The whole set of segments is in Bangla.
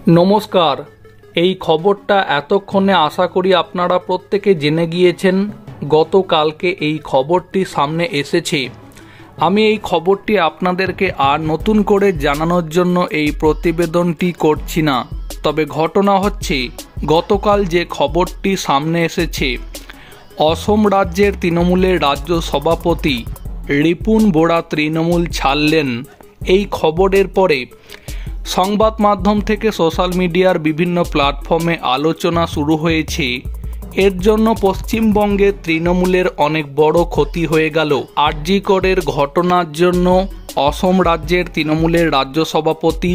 নমস্কার। এই খবরটা এতক্ষণে আশা করি আপনারা প্রত্যেকে জেনে গিয়েছেন। গতকালকে এই খবরটি সামনে এসেছে। আমি এই খবরটি আপনাদেরকে আর নতুন করে জানানোর জন্য এই প্রতিবেদনটি করছি না। তবে ঘটনা হচ্ছে, গতকাল যে খবরটি সামনে এসেছে, অসম রাজ্যের তৃণমূলের রাজ্য সভাপতি রিপুন বোরা তৃণমূল ছাড়লেন। এই খবরের পরে সংবাদ মাধ্যম থেকে সোশ্যাল মিডিয়ার বিভিন্ন প্ল্যাটফর্মে আলোচনা শুরু হয়েছে। এর জন্য পশ্চিমবঙ্গে তৃণমূলের অনেক বড় ক্ষতি হয়ে গেল। আরজি করের ঘটনার জন্য অসম রাজ্যের তৃণমূলের রাজ্য সভাপতি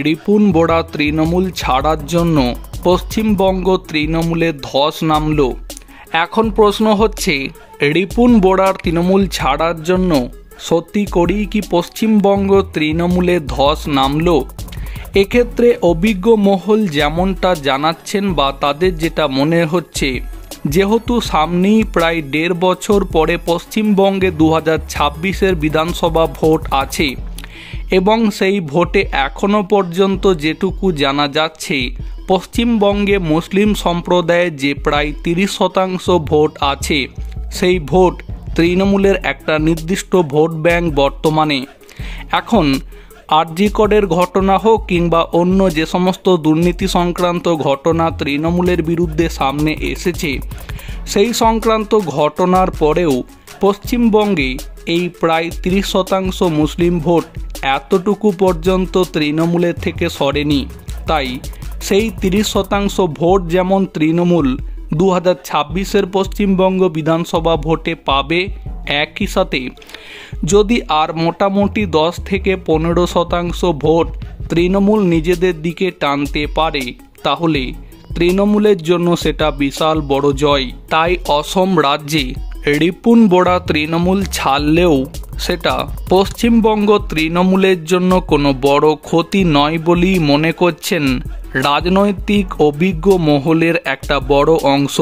রিপুন বোরা তৃণমূল ছাড়ার জন্য পশ্চিমবঙ্গ তৃণমূলের ধস নামল। এখন প্রশ্ন হচ্ছে, রিপুন বোরার তৃণমূল ছাড়ার জন্য সত্যি করেই কি পশ্চিমবঙ্গ তৃণমূলের ধস নামল? এক্ষেত্রে অভিজ্ঞ মহল যেমনটা জানাচ্ছেন বা তাদের যেটা মনে হচ্ছে, যেহেতু সামনেই প্রায় 1.5 বছর পরে পশ্চিমবঙ্গে 2026-এর বিধানসভা ভোট আছে এবং সেই ভোটে এখনও পর্যন্ত যেটুকু জানা যাচ্ছে, পশ্চিমবঙ্গে মুসলিম সম্প্রদায়ের যে প্রায় 30% ভোট আছে, সেই ভোট তৃণমূলের একটা নির্দিষ্ট ভোট ব্যাংক বর্তমানে। এখন আরজি করের ঘটনা হোক কিংবা অন্য যে সমস্ত দুর্নীতি সংক্রান্ত ঘটনা তৃণমূলের বিরুদ্ধে সামনে এসেছে, সেই সংক্রান্ত ঘটনার পরেও পশ্চিমবঙ্গে এই প্রায় 30% মুসলিম ভোট এতটুকু পর্যন্ত তৃণমূলের থেকে সরেনি। তাই সেই 30% ভোট যেমন তৃণমূল 2026-এর পশ্চিমবঙ্গ বিধানসভা ভোটে পাবে, একই সাথে যদি আর মোটামুটি 10 থেকে 15% ভোট তৃণমূল নিজেদের দিকে টানতে পারে, তাহলে তৃণমূলের জন্য সেটা বিশাল বড় জয়। তাই অসম রাজ্যে রিপুন বোরা তৃণমূল ছাড়লেও সেটা পশ্চিমবঙ্গ তৃণমূলের জন্য কোনো বড় ক্ষতি নয় বলেই মনে করছেন রাজনৈতিক অভিজ্ঞ মহলের একটা বড় অংশ।